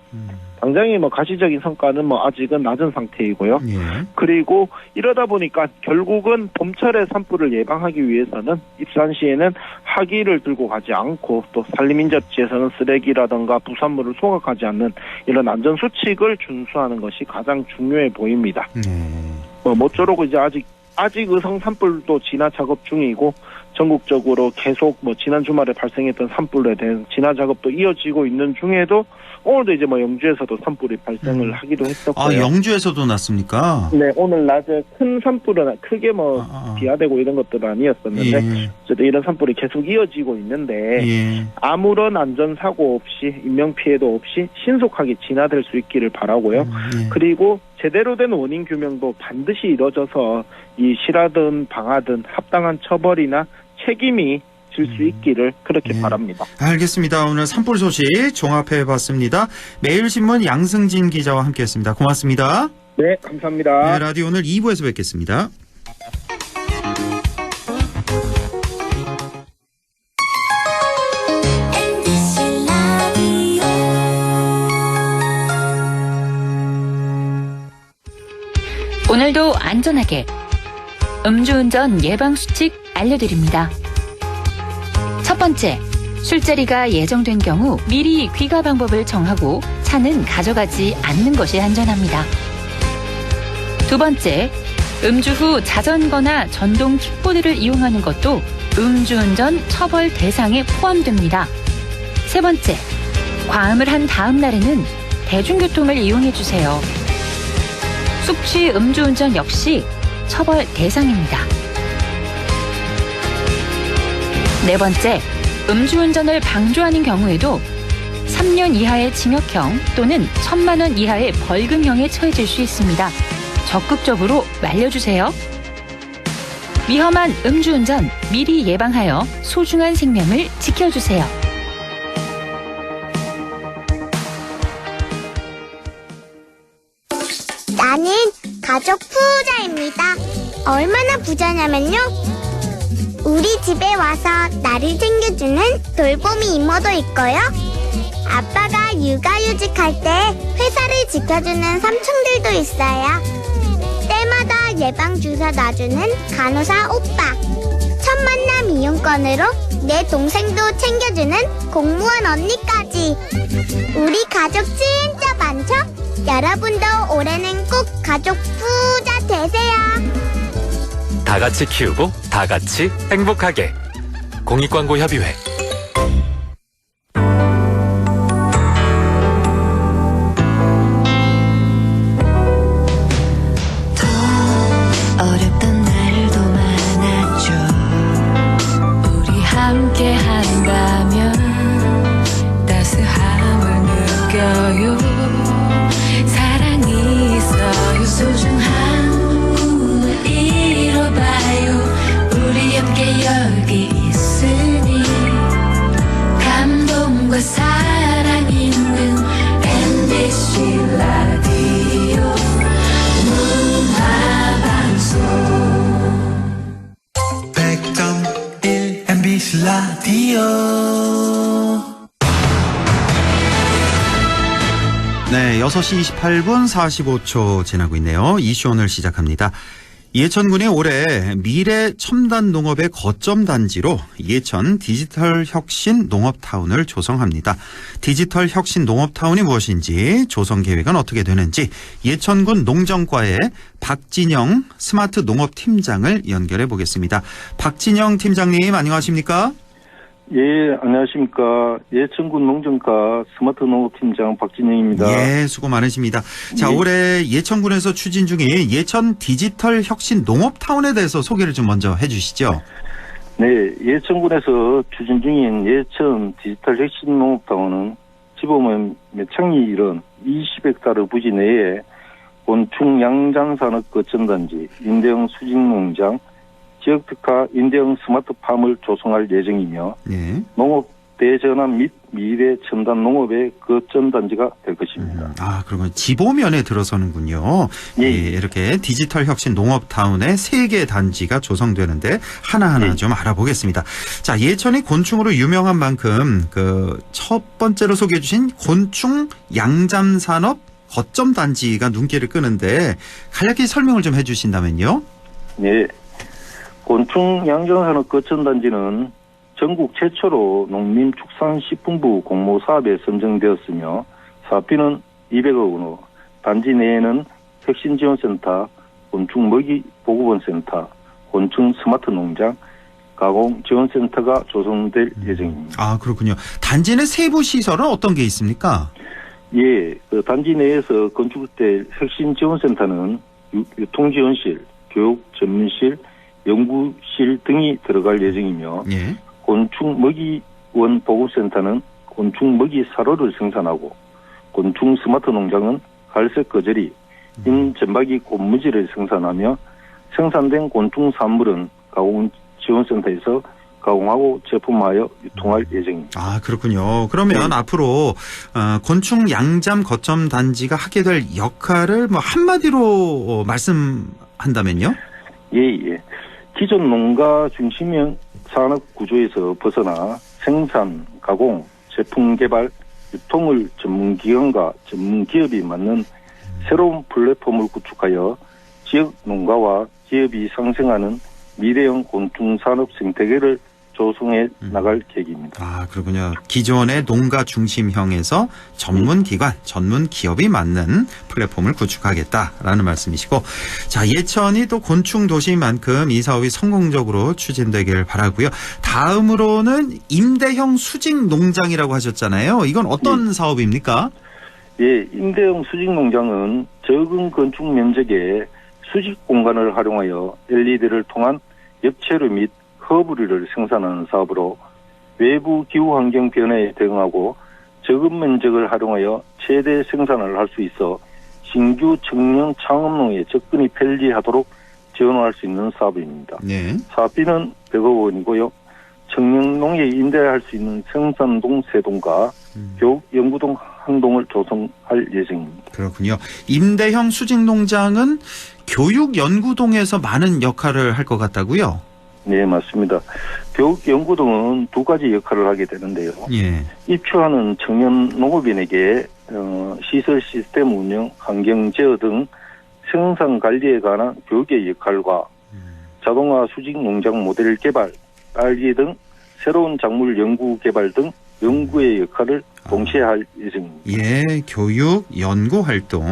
S5: 당장의 가시적인 성과는 아직은 낮은 상태이고요.
S2: 예.
S5: 그리고 이러다 보니까 결국은 봄철에 산불을 예방하기 위해서는 입산 시에는 하기를 들고 가지 않고 또 산림인접지에서는 쓰레기라든가 부산물을 소각하지 않는 이런 안전 수칙을 준수하는 것이 가장 중요해 보입니다. 모쪼록 이제 아직 의성 산불도 진화 작업 중이고 전국적으로 계속 지난 주말에 발생했던 산불에 대한 진화 작업도 이어지고 있는 중에도 오늘도 이제 영주에서도 산불이 발생을 하기도 했었고요.
S2: 아, 영주에서도 났습니까?
S5: 네, 오늘 낮에 큰 산불은 크게 비화되고 이런 것들은 아니었었는데 어쨌든 이런 산불이 계속 이어지고 있는데 아무런 안전사고 없이 인명피해도 없이 신속하게 진화될 수 있기를 바라고요. 그리고 제대로 된 원인 규명도 반드시 이루어져서 이 실화든 방화든 합당한 처벌이나 책임이 질 수 있기를 그렇게 바랍니다.
S2: 알겠습니다. 오늘 산불 소식 종합해봤습니다. 매일신문 양승진 기자와 함께했습니다. 고맙습니다.
S5: 네, 감사합니다.
S2: 네, 라디오 오늘 2부에서 뵙겠습니다.
S6: 오늘도 안전하게 음주운전 예방수칙 알려드립니다. 첫 번째, 술자리가 예정된 경우 미리 귀가 방법을 정하고 차는 가져가지 않는 것이 안전합니다. 두 번째, 음주 후 자전거나 전동 킥보드를 이용하는 것도 음주운전 처벌 대상에 포함됩니다. 세 번째, 과음을 한 다음 날에는 대중교통을 이용해주세요. 숙취 음주운전 역시 처벌 대상입니다. 네 번째, 음주운전을 방조하는 경우에도 3년 이하의 징역형 또는 1,000만 원 이하의 벌금형에 처해질 수 있습니다. 적극적으로 말려주세요. 위험한 음주운전 미리 예방하여 소중한 생명을 지켜주세요.
S7: 나는 가족 부자입니다. 얼마나 부자냐면요. 우리 집에 와서 나를 챙겨주는 돌보미 이모도 있고요. 아빠가 육아휴직할 때 회사를 지켜주는 삼촌들도 있어요. 때마다 예방주사 놔주는 간호사 오빠. 첫 만남 이용권으로 내 동생도 챙겨주는 공무원 언니까지. 우리 가족 진짜 많죠? 여러분도 올해는 꼭 가족 부자 되세요.
S4: 다 같이 키우고 다 같이 행복하게. 공익광고협의회.
S8: 어렵던 날도 많았죠. 우리 함께 한다면 따스함을 느껴요. 사랑이 있어요. 소중한 꿈을 이뤄봐요. 우리 함께 여기 있으니 감동과 사랑 있는 MBC 라디오 문화방송
S9: 100.1 MBC 라디오.
S2: 네, 6시 28분 45초 지나고 있네요. 이슈 오늘 시작합니다. 예천군이 올해 미래 첨단 농업의 거점 단지로 예천 디지털 혁신 농업타운을 조성합니다. 디지털 혁신 농업타운이 무엇인지, 조성 계획은 어떻게 되는지 예천군 농정과의 박진영 스마트 농업팀장을 연결해 보겠습니다. 박진영 팀장님, 안녕하십니까?
S10: 예, 안녕하십니까. 예천군 농정과 스마트 농업팀장 박진영입니다.
S2: 예, 수고 많으십니다. 자,
S10: 예.
S2: 올해 예천군에서 추진 중인 예천 디지털 혁신 농업타운에 대해서 소개를 좀 먼저 해 주시죠.
S10: 네, 예천군에서 추진 중인 예천 디지털 혁신 농업타운은 지보면 창리 이런 20헥타르 부지 내에 곤충 양장산업 거점단지, 인대형 수직농장, 지역특화 인대형 스마트팜을 조성할 예정이며
S2: 네.
S10: 농업 대전환 및 미래 첨단 농업의 거점 단지가 될 것입니다.
S2: 그러면 지보면에 들어서는군요.
S10: 예.
S2: 이렇게 디지털 혁신 농업타운의 3개 단지가 조성되는데 하나하나 좀 알아보겠습니다. 자, 예천이 곤충으로 유명한 만큼 첫 번째로 소개해 주신 곤충 양잠산업 거점 단지가 눈길을 끄는데 간략히 설명을 좀 해주신다면요.
S10: 네. 곤충 양잠산업 거점 단지는 전국 최초로 농림축산식품부 공모 사업에 선정되었으며 사업비는 200억 원으로 단지 내에는 혁신지원센터, 곤충 먹이 보급원 센터, 곤충 스마트 농장, 가공 지원센터가 조성될 예정입니다.
S2: 그렇군요. 단지 내 세부 시설은 어떤 게 있습니까?
S10: 예, 단지 내에서 건축될 혁신지원센터는 유통지원실, 교육전문실, 연구실 등이 들어갈 예정이며
S2: 예.
S10: 곤충 먹이원 보급센터는 곤충 먹이 사료를 생산하고 곤충 스마트 농장은 갈색 거저리, 인점박이 꽃무지를 생산하며 생산된 곤충 산물은 가공 지원센터에서 가공하고 제품화하여 유통할 예정입니다.
S2: 그렇군요. 그러면 앞으로 곤충 양잠 거점 단지가 하게 될 역할을 한마디로 말씀한다면요?
S10: 예. 기존 농가 중심형 산업 구조에서 벗어나 생산, 가공, 제품 개발, 유통을 전문기관과 전문기업이 맡는 새로운 플랫폼을 구축하여 지역 농가와 기업이 상생하는 미래형 곤충 산업 생태계를 조성해 나갈 계획입니다.
S2: 그렇군요. 기존의 농가 중심형에서 전문기관, 전문기업이 맡는 플랫폼을 구축하겠다라는 말씀이시고, 자, 예천이 또 곤충 도시인 만큼 이 사업이 성공적으로 추진되길 바라고요. 다음으로는 임대형 수직 농장이라고 하셨잖아요. 이건 어떤 사업입니까?
S10: 예, 임대형 수직 농장은 적은 건축 면적에 수직 공간을 활용하여 LED를 통한 엽채류 및 허브류를 생산하는 사업으로 외부 기후 환경 변화에 대응하고 적은 면적을 활용하여 최대 생산을 할 수 있어 신규 청년 창업농에 접근이 편리하도록 지원할 수 있는 사업입니다.
S2: 네.
S10: 사업비는 100억 원이고요. 청년농에 임대할 수 있는 생산동 3동과 교육 연구동 1동을 조성할 예정입니다.
S2: 그렇군요. 임대형 수직 농장은 교육 연구동에서 많은 역할을 할 것 같다고요?
S10: 네, 맞습니다. 교육연구동은 2가지 역할을 하게 되는데요.
S2: 예.
S10: 입주하는 청년 농업인에게 시설 시스템 운영, 환경 제어 등 생산 관리에 관한 교육의 역할과 자동화 수직 농장 모델 개발, 알기 등 새로운 작물 연구 개발 등 연구의 역할을 동시에 할 예정입니다.
S2: 예, 교육, 연구 활동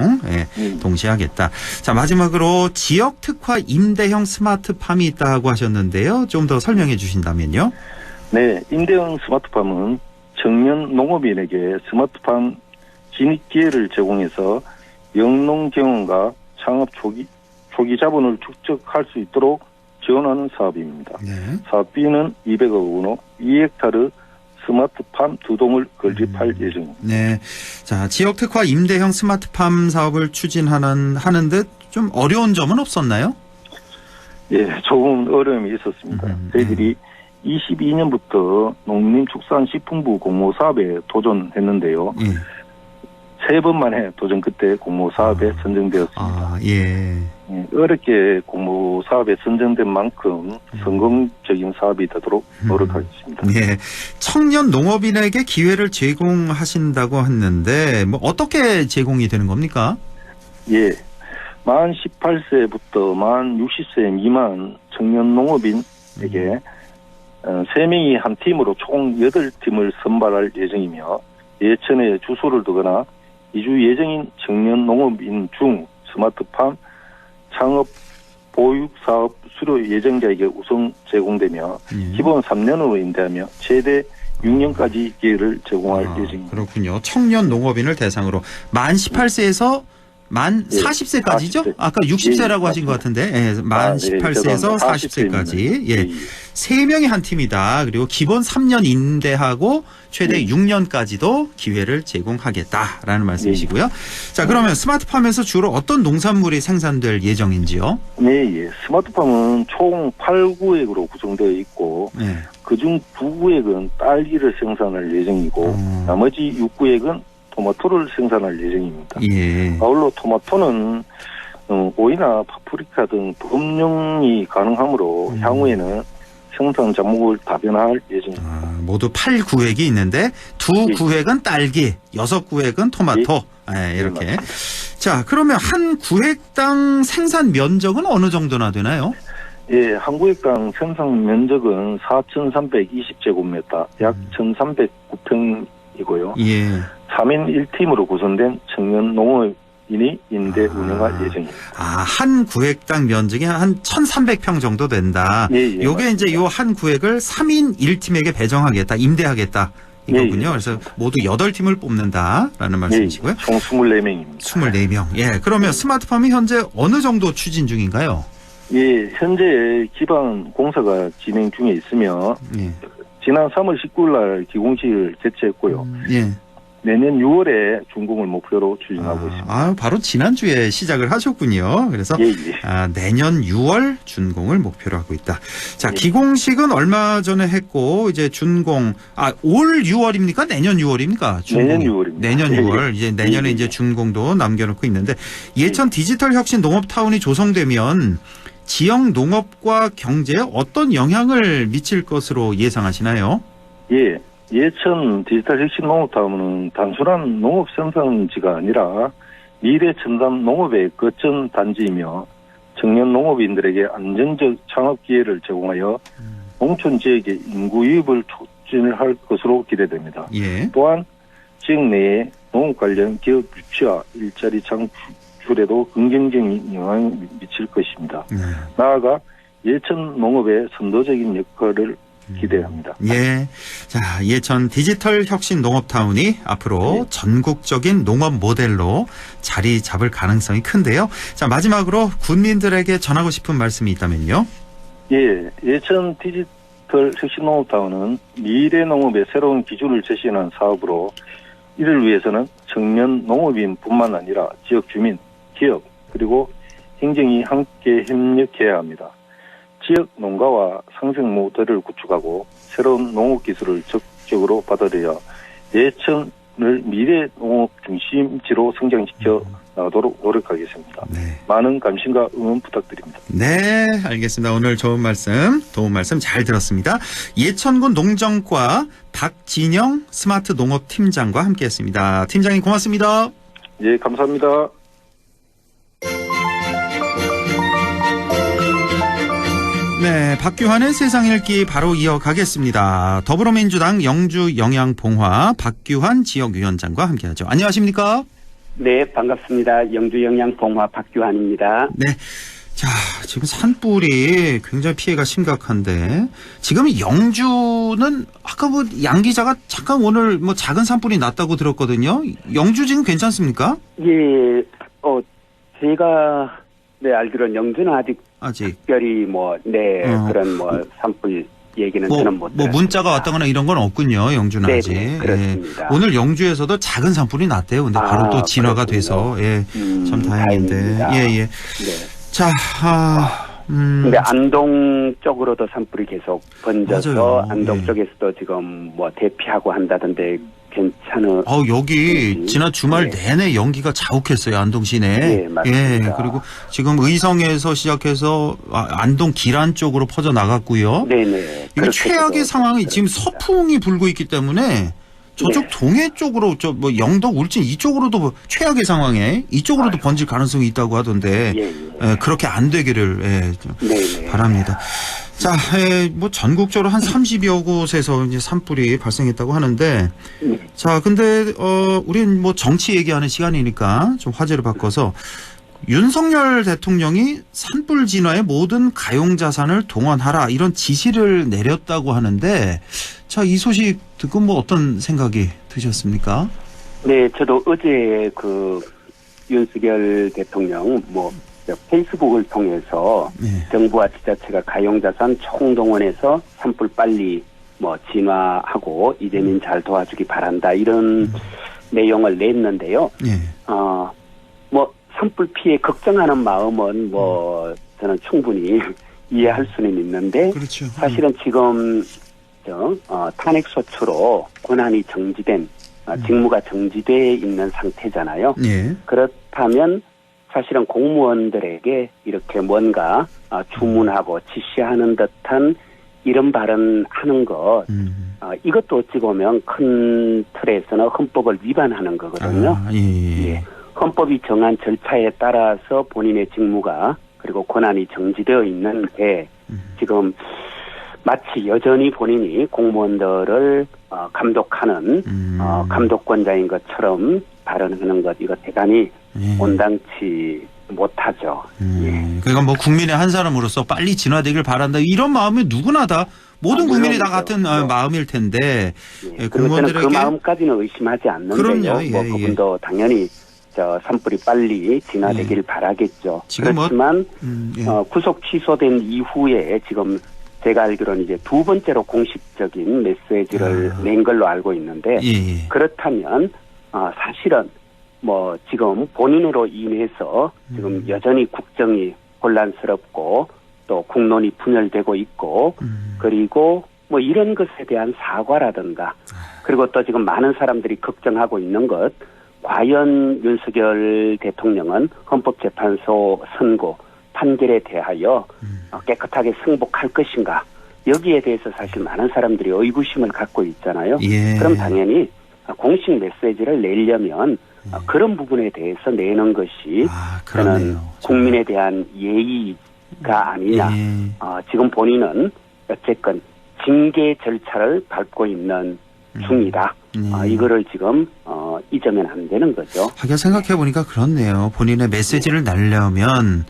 S2: 동시에 하겠다. 자, 마지막으로 지역 특화 임대형 스마트팜이 있다고 하셨는데요. 좀 더 설명해 주신다면요.
S10: 네, 임대형 스마트팜은 청년 농업인에게 스마트팜 진입 기회를 제공해서 영농 경험과 창업 초기 자본을 축적할 수 있도록 지원하는 사업입니다.
S2: 네.
S10: 사업비는 200억 원으로 2헥타르 스마트팜 2동을 건립할 예정입니다.
S2: 네. 자, 지역 특화 임대형 스마트팜 사업을 하는 듯 좀 어려운 점은 없었나요?
S10: 예, 조금 어려움이 있었습니다. 저희들이 22년부터 농림축산식품부 공모 사업에 도전했는데요. 3번 만에 도전 끝에 공모 사업에 선정되었습니다.
S2: 예.
S10: 어렵게 공모 사업에 선정된 만큼 성공적인 사업이 되도록 노력하겠습니다.
S2: 네. 청년 농업인에게 기회를 제공하신다고 했는데 어떻게 제공이 되는 겁니까?
S10: 예. 만 18세부터 만 60세 미만 청년 농업인에게 3명이 한 팀으로 총 8팀을 선발할 예정이며 예천에 주소를 두거나 이주 예정인 청년 농업인 중 스마트팜 창업 보육 사업 수료 예정자에게 우선 제공되며 기본 3년으로 임대하며 최대 6년까지 기회를 제공할 예정입니다.
S2: 그렇군요. 청년 농업인을 대상으로 만 18세에서 만 40세까지죠?
S10: 40세.
S2: 아까 60세라고 하신 것 같은데, 예, 만 18세에서 40세까지. 예. 3명이 한 팀이다. 그리고 기본 3년 임대하고 최대 6년까지도 기회를 제공하겠다라는 말씀이시고요. 자, 그러면 스마트팜에서 주로 어떤 농산물이 생산될 예정인지요?
S10: 네, 스마트팜은 총 8구획으로 구성되어 있고, 그중 9구획은 딸기를 생산할 예정이고, 나머지 6구획은 토마토를 생산할 예정입니다. 아울러 토마토는 오이나 파프리카 등 범용이 가능하므로 향후에는 생산 작목을 다변화할 예정입니다.
S2: 모두 8구획이 있는데 2구획은 딸기, 6구획은 토마토. 이렇게. 자, 그러면 한 구획당 생산 면적은 어느 정도나 되나요?
S10: 예, 한 구획당 생산 면적은 4,320제곱미터, 약 1,309평이고요. 3인 1팀으로 구성된 청년 농업인이 임대 운영할 예정입니다.
S2: 한 구획당 면적이 한 1,300평 정도 된다. 요게 이제 요 한 구획을 3인 1팀에게 배정하겠다, 임대하겠다. 이거군요. 그래서 모두 8팀을 뽑는다라는 말씀이시고요.
S10: 총 24명입니다.
S2: 24명. 예. 그러면 스마트팜이 현재 어느 정도 추진 중인가요?
S10: 예, 현재 기반 공사가 진행 중에 있으며 지난 3월 19일 날 기공식을 개최했고요. 내년 6월에 준공을 목표로 추진하고 있습니다.
S2: 바로 지난주에 시작을 하셨군요. 그래서 내년 6월 준공을 목표로 하고 있다. 자, 기공식은 얼마 전에 했고 이제 준공 올 6월입니까? 내년 6월입니까?
S10: 내년 6월입니다.
S2: 내년 6월. 이제 내년에 이제 준공도 남겨놓고 있는데 예천 디지털 혁신 농업타운이 조성되면 지역 농업과 경제에 어떤 영향을 미칠 것으로 예상하시나요?
S10: 예. 예천 디지털 혁신 농업타운은 단순한 농업 생산지가 아니라 미래 첨단 농업의 거점 단지이며 청년 농업인들에게 안정적 창업 기회를 제공하여 농촌 지역의 인구 유입을 촉진할 것으로 기대됩니다. 또한 지역 내에 농업 관련 기업 유치와 일자리 창출에도 긍정적인 영향을 미칠 것입니다. 나아가 예천 농업의 선도적인 역할을 기대합니다.
S2: 자, 예천 디지털 혁신 농업타운이 앞으로 전국적인 농업 모델로 자리 잡을 가능성이 큰데요. 자, 마지막으로 군민들에게 전하고 싶은 말씀이 있다면요.
S10: 예천 디지털 혁신 농업타운은 미래 농업의 새로운 기준을 제시하는 사업으로 이를 위해서는 청년 농업인뿐만 아니라 지역 주민, 기업, 그리고 행정이 함께 협력해야 합니다. 지역 농가와 상생 모델을 구축하고 새로운 농업 기술을 적극적으로 받아들여 예천을 미래 농업 중심지로 성장시켜 나가도록 노력하겠습니다. 많은 관심과 응원 부탁드립니다.
S2: 네, 알겠습니다. 오늘 좋은 말씀, 도움 말씀 잘 들었습니다. 예천군 농정과 박진영 스마트 농업 팀장과 함께했습니다. 팀장님 고맙습니다.
S10: 예, 감사합니다.
S2: 네, 박규환의 세상 읽기 바로 이어가겠습니다. 더불어민주당 영주 영양봉화 박규환 지역위원장과 함께하죠. 안녕하십니까?
S11: 네, 반갑습니다. 영주 영양봉화 박규환입니다.
S2: 네, 자, 지금 산불이 굉장히 피해가 심각한데 지금 영주는 아까 양 기자가 잠깐 오늘 작은 산불이 났다고 들었거든요. 영주 지금 괜찮습니까?
S11: 예, 제가 알기로는 영주는 아직 특별히 그런 산불 얘기는 저는 못 들었습니다.
S2: 문자가 왔다거나 이런 건 없군요. 영주는 아직.
S11: 그렇습니다.
S2: 오늘 영주에서도 작은 산불이 났대요. 근데 바로 또 진화가 돼서 참 다행인데.
S11: 네.
S2: 자,
S11: 근데 안동 쪽으로도 산불이 계속 번져서
S2: 맞아요.
S11: 안동 쪽에서도 지금 대피하고 한다던데 괜찮은.
S2: 여기 지난 주말 내내 연기가 자욱했어요. 안동 시내.
S11: 맞습니다.
S2: 그리고 지금 의성에서 시작해서 안동 기란 쪽으로 퍼져 나갔고요.
S11: 네네.
S2: 이게 최악의 상황이 지금 서풍이 불고 있기 때문에 저쪽 동해 쪽으로 영덕 울진 이쪽으로도 최악의 상황에 이쪽으로도 번질 가능성이 있다고 하던데 그렇게 안 되기를 바랍니다. 자, 전국적으로 한 30여 곳에서 이제 산불이 발생했다고 하는데 자, 근데 우린 정치 얘기하는 시간이니까 좀 화제를 바꿔서 윤석열 대통령이 산불 진화에 모든 가용 자산을 동원하라 이런 지시를 내렸다고 하는데 자, 이 소식 듣고 어떤 생각이 드셨습니까?
S11: 네, 저도 어제 윤석열 대통령 페이스북을 통해서 정부와 지자체가 가용자산 총동원해서 산불 빨리 진화하고 이재민 잘 도와주기 바란다 이런 내용을 냈는데요. 산불 피해 걱정하는 마음은 저는 충분히 이해할 수는 있는데
S2: 그렇죠.
S11: 사실은 지금 탄핵 소추로 권한이 정지된 직무가 정지돼 있는 상태잖아요. 그렇다면 사실은 공무원들에게 이렇게 뭔가 주문하고 지시하는 듯한 이런 발언하는 것 이것도 어찌 보면 큰 틀에서는 헌법을 위반하는 거거든요. 헌법이 정한 절차에 따라서 본인의 직무가 그리고 권한이 정지되어 있는데 지금 마치 여전히 본인이 공무원들을 감독하는 감독권자인 것처럼 발언하는 것 이거 대단히 온당치 못하죠.
S2: 그러니까 국민의 한 사람으로서 빨리 진화되길 바란다 이런 마음이 누구나 다 모든 국민이 다 같은 마음일 텐데
S11: 공무원들에게 그 마음까지는 의심하지 않는데요. 그분도 당연히 산불이 빨리 진화되길 바라겠죠. 그렇지만 구속 취소된 이후에 지금 제가 알기로는 이제 두 번째로 공식적인 메시지를 낸 걸로 알고 있는데 그렇다면 사실은 지금 본인으로 인해서 지금 여전히 국정이 혼란스럽고 또 국론이 분열되고 있고 그리고 이런 것에 대한 사과라든가 그리고 또 지금 많은 사람들이 걱정하고 있는 것 과연 윤석열 대통령은 헌법재판소 선고 판결에 대하여 깨끗하게 승복할 것인가 여기에 대해서 사실 많은 사람들이 의구심을 갖고 있잖아요. 그럼 당연히 공식 메시지를 내려면 그런 부분에 대해서 내는 것이 저는 국민에 대한 예의가 아니냐. 지금 본인은 어쨌건 징계 절차를 밟고 있는 중이다. 이거를 지금 잊으면 안 되는 거죠.
S2: 하긴 생각해 보니까 그렇네요. 본인의 메시지를 내려면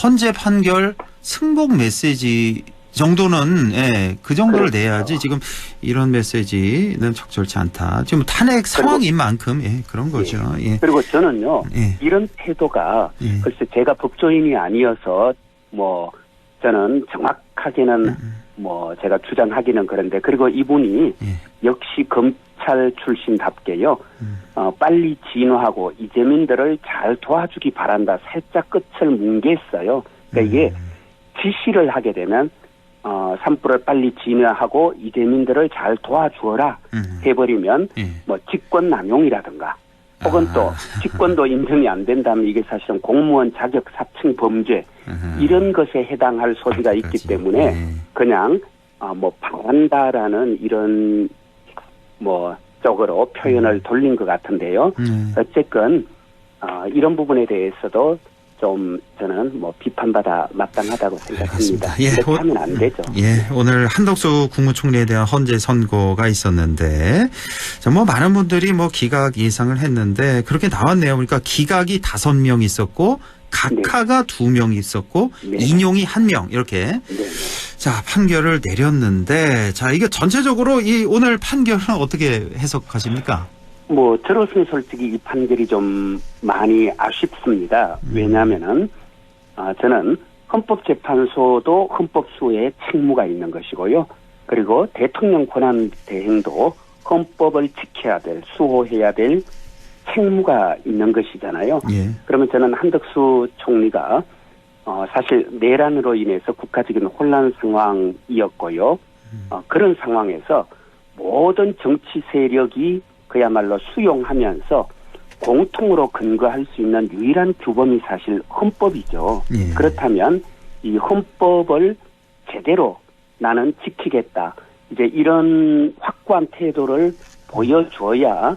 S2: 헌재 판결 승복 메시지 정도는 그 정도를 내야지 지금 이런 메시지는 적절치 않다. 지금 탄핵 상황인 만큼 그런 거죠.
S11: 그리고 저는요 이런 태도가 글쎄 제가 법조인이 아니어서 저는 정확하게는 제가 주장하기는 그런데 그리고 이분이 역시 검찰 출신답게요 빨리 진화하고 이재민들을 잘 도와주기 바란다 살짝 끝을 뭉갰어요. 그러니까 이게 지시를 하게 되면 산불을 빨리 진화하고 이재민들을 잘 도와주어라 해버리면 직권남용이라든가 혹은 또 직권도 인정이 안 된다면 이게 사실은 공무원 자격 사칭 범죄 이런 것에 해당할 소지가 있기 때문에 그냥 바란다라는 이런 쪽으로 표현을 돌린 것 같은데요. 어쨌건 이런 부분에 대해서도 좀 저는 비판받아 마땅하다고 생각합니다. 이렇게 하면 안 되죠.
S2: 오늘 한덕수 국무총리에 대한 헌재 선고가 있었는데 많은 분들이 기각 예상을 했는데 그렇게 나왔네요. 그러니까 기각이 5명 있었고 각하가 2명 있었고 인용이 1명 이렇게 자 판결을 내렸는데 이게 전체적으로 이 오늘 판결은 어떻게 해석하십니까?
S11: 저로서는 솔직히 이 판결이 좀 많이 아쉽습니다. 왜냐하면은 저는 헌법재판소도 헌법수호에 책무가 있는 것이고요. 그리고 대통령 권한 대행도 헌법을 지켜야 될, 수호해야 될 책무가 있는 것이잖아요. 그러면 저는 한덕수 총리가 사실 내란으로 인해서 국가적인 혼란 상황이었고요. 그런 상황에서 모든 정치 세력이 그야말로 수용하면서 공통으로 근거할 수 있는 유일한 규범이 사실 헌법이죠. 그렇다면 이 헌법을 제대로 나는 지키겠다. 이제 이런 확고한 태도를 보여줘야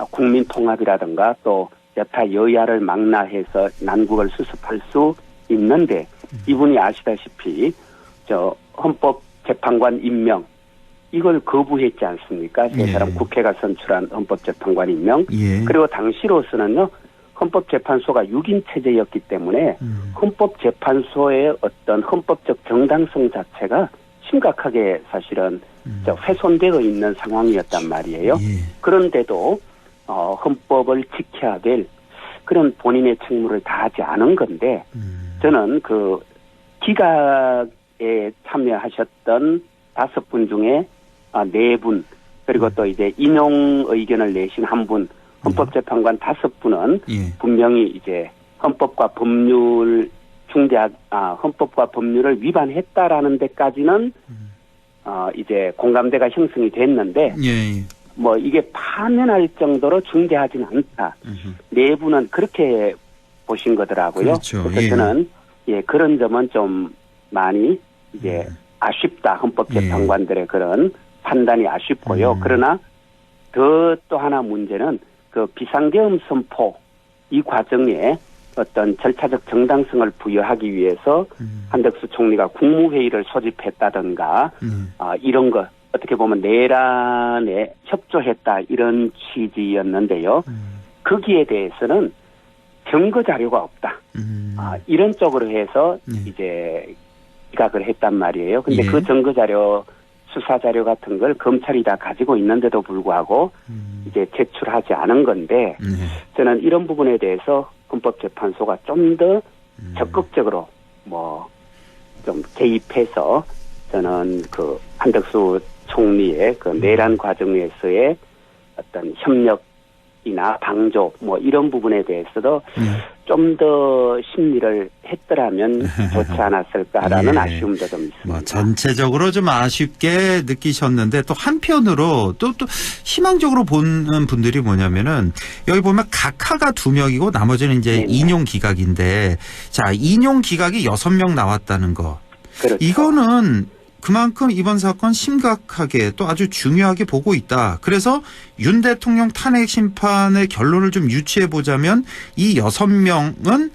S11: 국민 통합이라든가 또 여타 여야를 망라해서 난국을 수습할 수 있는데 이분이 아시다시피 헌법재판관 임명 이걸 거부했지 않습니까? 세 사람 국회가 선출한 헌법재판관 임명. 그리고 당시로서는요. 헌법재판소가 6인 체제였기 때문에 헌법재판소의 어떤 헌법적 정당성 자체가 심각하게 사실은 훼손되어 있는 상황이었단 말이에요. 그런데도 헌법을 지켜야 될 그런 본인의 책무를 다하지 않은 건데 저는 그 기각에 참여하셨던 5분 중에 4분 그리고 또 이제 인용 의견을 내신 1분 헌법재판관 5분은 분명히 이제 헌법과 법률을 위반했다라는 데까지는 이제 공감대가 형성이 됐는데 뭐 이게 파면할 정도로 중대하지는 않다. 4분은 그렇게 보신 거더라고요.
S2: 그렇죠.
S11: 그래서 저는 그런 점은 좀 많이 이제 아쉽다. 헌법재판관들의 그런 판단이 아쉽고요. 그러나 또 하나 문제는 그 비상계엄 선포 이 과정에 어떤 절차적 정당성을 부여하기 위해서 한덕수 총리가 국무회의를 소집했다든가 이런 거 어떻게 보면 내란에 협조했다 이런 취지였는데요. 거기에 대해서는 증거 자료가 없다. 이런 쪽으로 해서 이제 기각을 했단 말이에요. 근데 그 증거 자료 수사 자료 같은 걸 검찰이 다 가지고 있는데도 불구하고 이제 제출하지 않은 건데 저는 이런 부분에 대해서 헌법재판소가 좀 더 적극적으로 뭐 좀 개입해서 저는 그 한덕수 총리의 그 내란 과정에서의 어떤 협력이나 방조 뭐 이런 부분에 대해서도 좀 더 심리를 했더라면 좋지 않았을까라는 아쉬움도 좀 있습니다.
S2: 뭐 전체적으로 좀 아쉽게 느끼셨는데 또 한편으로 또 희망적으로 보는 분들이 뭐냐면은 여기 보면 각하가 2명이고 나머지는 이제 인용 기각인데 자 인용 기각이 6명 나왔다는 거.
S11: 그렇죠.
S2: 이거는 그만큼 이번 사건 심각하게 또 아주 중요하게 보고 있다. 그래서 윤 대통령 탄핵 심판의 결론을 좀 유추해 보자면 이 6명은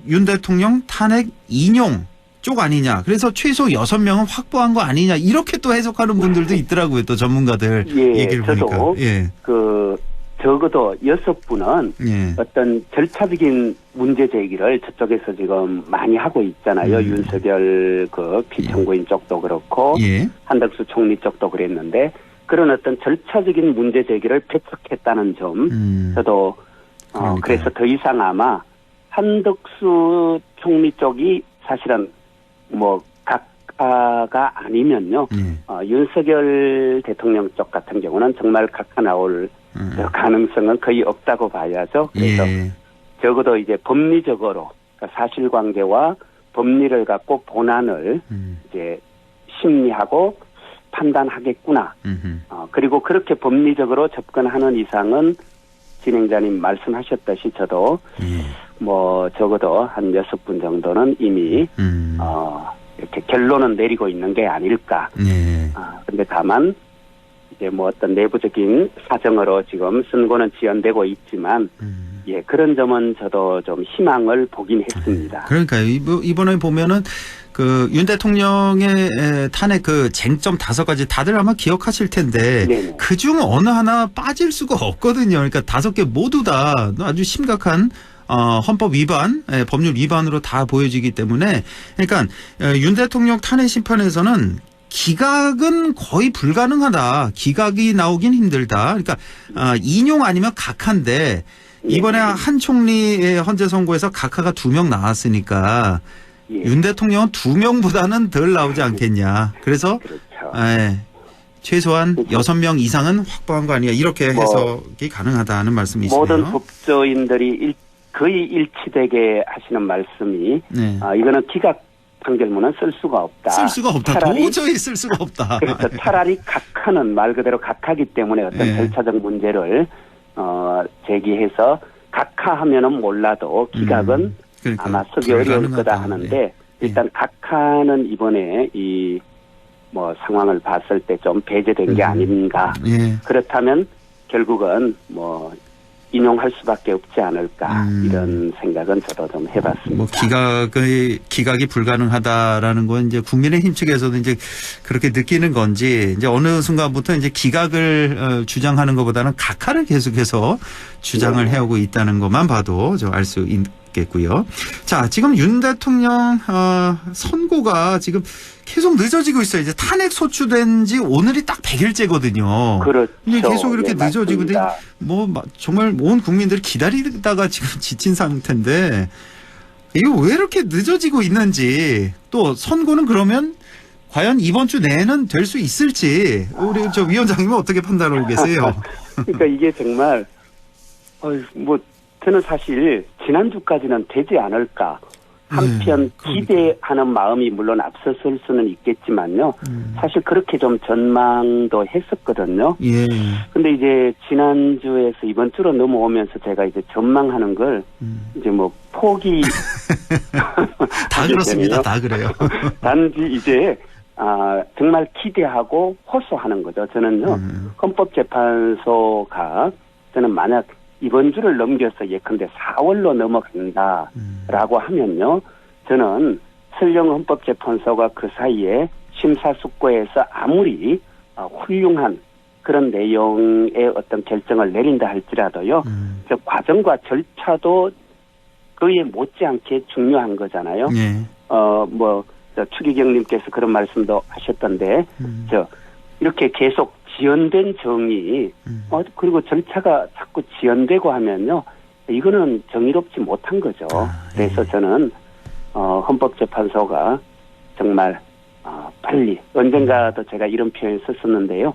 S2: 윤 대통령 탄핵 인용 쪽 아니냐. 그래서 최소 6명은 확보한 거 아니냐. 이렇게 또 해석하는 분들도 있더라고요. 또 전문가들 얘기를
S11: 저도
S2: 보니까.
S11: 그 적어도 6분은 어떤 절차적인 문제 제기를 저쪽에서 지금 많이 하고 있잖아요. 윤석열 그 피청구인 쪽도 그렇고 한덕수 총리 쪽도 그랬는데 그런 어떤 절차적인 문제 제기를 배척했다는 점 저도 그래서 더 이상 아마 한덕수 총리 쪽이 사실은 뭐 각하가 아니면요. 윤석열 대통령 쪽 같은 경우는 정말 각하 나올 가능성은 거의 없다고 봐야죠. 그래서 적어도 이제 법리적으로 그러니까 사실관계와 법리를 갖고 본안을 이제 심리하고 판단하겠구나. 그리고 그렇게 법리적으로 접근하는 이상은 진행자님 말씀하셨듯이 저도 뭐 적어도 한 6분 정도는 이미 이렇게 결론은 내리고 있는 게 아닐까. 근데 다만 이제 뭐 어떤 내부적인 사정으로 지금 선고는 지연되고 있지만 그런 점은 저도 좀 희망을 보긴 했습니다.
S2: 그러니까 이번에 보면은 그 윤 대통령의 탄핵 그 쟁점 5가지 다들 아마 기억하실 텐데 그중 어느 하나 빠질 수가 없거든요. 그러니까 5개 모두 다 아주 심각한 헌법 위반, 법률 위반으로 다 보여지기 때문에 그러니까 윤 대통령 탄핵 심판에서는 기각은 거의 불가능하다. 기각이 나오긴 힘들다. 그러니까 인용 아니면 각하인데 이번에 한 총리의 헌재 선고에서 각하가 2명 나왔으니까 윤 대통령은 2명보다는 덜 나오지 않겠냐. 그래서 최소한 6명 이상은 확보한 거 아니야. 이렇게 해석이 가능하다는 말씀이시네요.
S11: 모든 법조인들이 거의 일치되게 하시는 말씀이 이거는 기각 판결문은 쓸 수가 없다.
S2: 쓸 수가 없다. 도저히 쓸 수가 없다.
S11: 그래서 차라리 각하는 말 그대로 각하기 때문에 어떤 절차적 문제를 제기해서 각하하면은 몰라도 기각은 그러니까 아마 쓰기 어려울 거다 하는데 일단 각하는 이번에 이 뭐 상황을 봤을 때 좀 배제된 게 아닌가. 그렇다면 결국은 뭐 인용할 수밖에 없지 않을까 이런 생각은 저도 좀 해봤습니다.
S2: 뭐 기각이 불가능하다라는 건 이제 국민의힘 측에서도 이제 그렇게 느끼는 건지 이제 어느 순간부터 이제 기각을 주장하는 것보다는 각하를 계속해서 주장을 해오고 있다는 것만 봐도 알 수 있겠고요. 자, 지금 윤 대통령 선고가 지금 계속 늦어지고 있어요. 이제 탄핵 소추된 지 오늘이 딱 100일째거든요.
S11: 그렇죠.
S2: 계속 이렇게 늦어지고 뭐 정말 온 국민들이 기다리다가 지금 지친 상태인데 이거 왜 이렇게 늦어지고 있는지, 또 선고는 그러면 과연 이번 주 내에는 될 수 있을지 우리 저 위원장님은 어떻게 판단하고 계세요?
S11: 그러니까 이게 정말 뭐 저는 사실 지난주까지는 되지 않을까. 한편 기대하는 마음이 물론 앞서설 수는 있겠지만요. 사실 그렇게 좀 전망도 했었거든요.
S2: 예.
S11: 근데 이제 지난주에서 이번 주로 넘어오면서 제가 이제 전망하는 걸 이제 뭐 포기
S2: 다 그렇습니다. 다 그래요.
S11: 단지 이제 정말 기대하고 호소하는 거죠. 저는요. 헌법재판소가 저는 만약 이번 주를 넘겨서 예컨대 4월로 넘어간다라고 하면요. 저는 설령 헌법재판소가 그 사이에 심사숙고해서 아무리 훌륭한 그런 내용의 어떤 결정을 내린다 할지라도요. 그 과정과 절차도 그에 못지않게 중요한 거잖아요.
S2: 네.
S11: 추기경님께서 그런 말씀도 하셨던데, 이렇게 계속 지연된 정의, 그리고 절차가 자꾸 지연되고 하면요, 이거는 정의롭지 못한 거죠. 그래서 저는, 헌법재판소가 정말, 빨리, 언젠가도 제가 이런 표현을 썼었는데요,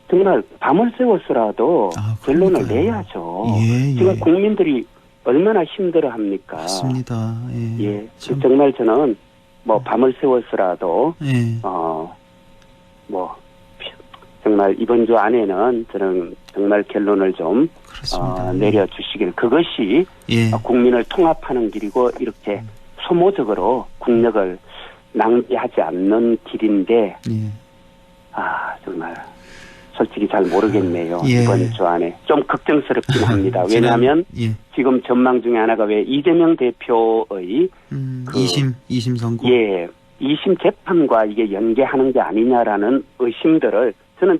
S11: 정말 밤을 새워서라도 결론을 내야죠.
S2: 예.
S11: 지금 국민들이 얼마나 힘들어 합니까?
S2: 맞습니다.
S11: 예. 정말 저는 뭐 밤을 새워서라도, 정말 이번 주 안에는 저는 정말 결론을 좀 내려주시길, 그것이 국민을 통합하는 길이고 이렇게 소모적으로 국력을 낭비하지 않는 길인데 정말 솔직히 잘 모르겠네요. 이번 주 안에 좀 걱정스럽긴 합니다. 왜냐하면 지금 전망 중에 하나가 왜 이재명 대표의
S2: 2심 선고
S11: 2심 재판과 이게 연계하는 게 아니냐라는 의심들을 저는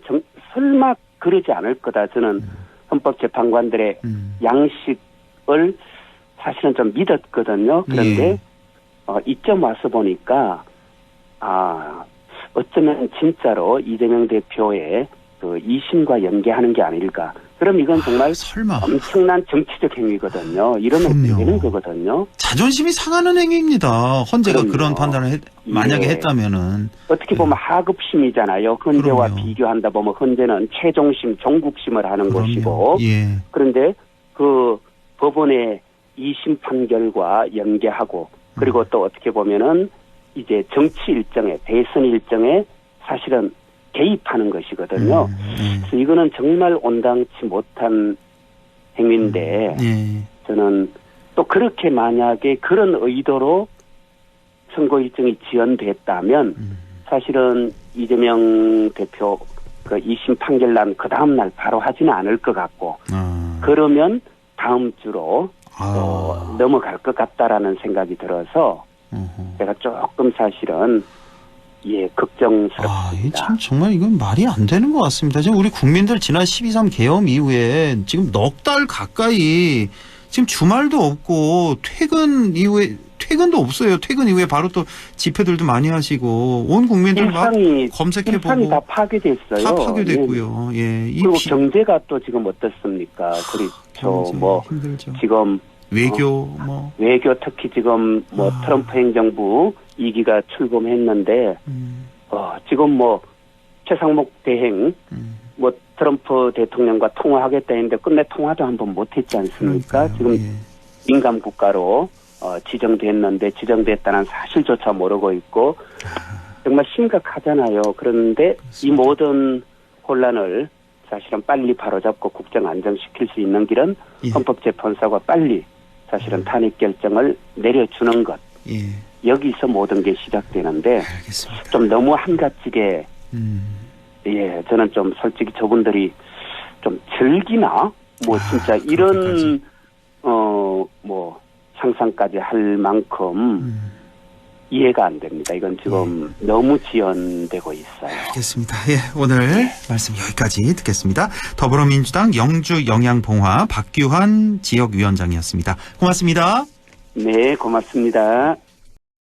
S11: 설마 그러지 않을 거다. 저는 헌법재판관들의 양식을 사실은 좀 믿었거든요. 그런데 이점 와서 보니까 어쩌면 진짜로 이재명 대표의 그 2심과 연계하는 게 아닐까. 그럼 이건 정말
S2: 설마.
S11: 엄청난 정치적 행위거든요. 이러면 안 되는 거거든요.
S2: 자존심이 상하는 행위입니다. 헌재가 그런 판단을 만약에 했다면은.
S11: 어떻게 보면 하급심이잖아요. 헌재와 비교한다 보면 헌재는 최종심, 종국심을 하는 것이고. 그런데 그 법원의 2심 판결과 연계하고, 그리고 또 어떻게 보면은 이제 정치 일정에, 대선 일정에 사실은 개입하는 것이거든요. 그래서 이거는 정말 온당치 못한 행위인데 저는 또 그렇게 만약에 그런 의도로 선거 일정이 지연됐다면 사실은 이재명 대표 그 2심 판결 난 그 다음 날 바로 하지는 않을 것 같고 그러면 다음 주로 넘어갈 것 같다라는 생각이 들어서 제가 조금 사실은 걱정스럽습니다.
S2: 참 정말 이건 말이 안 되는 것 같습니다. 지금 우리 국민들 지난 12.3 계엄 이후에 지금 넉 달 가까이 지금 주말도 없고 퇴근도 없어요. 퇴근 이후에 바로 또 집회들도 많이 하시고 온 국민들 막 검색해보고
S11: 일상이 다 파괴됐어요.
S2: 다 파괴됐고요.
S11: 그리고 경제가 또 지금 어떻습니까? 그렇죠.
S2: 힘들죠.
S11: 지금
S2: 외교
S11: 외교 특히 지금 트럼프 행정부 2기가 출범했는데 지금 최상목 대행 트럼프 대통령과 통화하겠다 했는데 끝내 통화도 한번 못했지 않습니까? 지금 민감 국가로 지정됐는데 지정됐다는 사실조차 모르고 있고 정말 심각하잖아요. 그런데 이 모든 혼란을 사실은 빨리 바로잡고 국정 안정시킬 수 있는 길은 헌법재판소가 빨리 사실은 탄핵 결정을 내려주는 것. 여기서 모든 게 시작되는데
S2: 알겠습니다.
S11: 좀 너무 한가지게 저는 좀 솔직히 저분들이 좀 즐기나 진짜 이런 상상까지 할 만큼 이해가 안 됩니다. 이건 지금 너무 지연되고 있어요.
S2: 알겠습니다. 오늘 말씀 여기까지 듣겠습니다. 더불어민주당 영주 영양봉화 박규환 지역위원장이었습니다. 고맙습니다.
S11: 네, 고맙습니다.